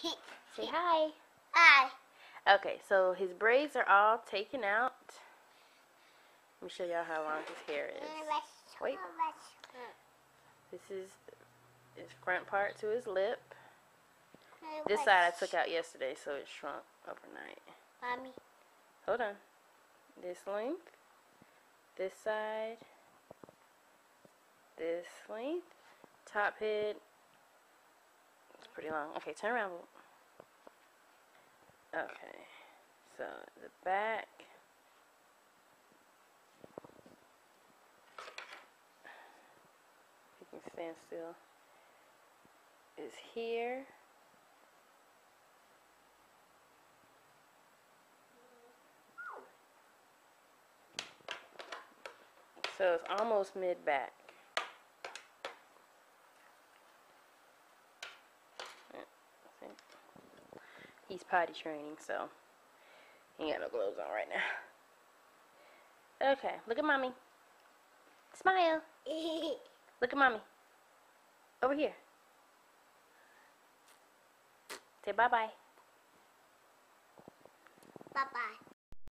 Say hi. Hi. Okay, so his braids are all taken out. Let me show y'all how long his hair is. Wait. This is his front part to his lip. This side I took out yesterday, so it shrunk overnight. Mommy. Hold on. This length. This side. This length. Top head. It's pretty long. Okay, turn around. Okay. So the back. You can stand still. Is here. So it's almost mid-back. He's potty training, so he ain't got no gloves on right now. Okay, look at mommy. Smile. Look at mommy. Over here. Say bye-bye. Bye-bye.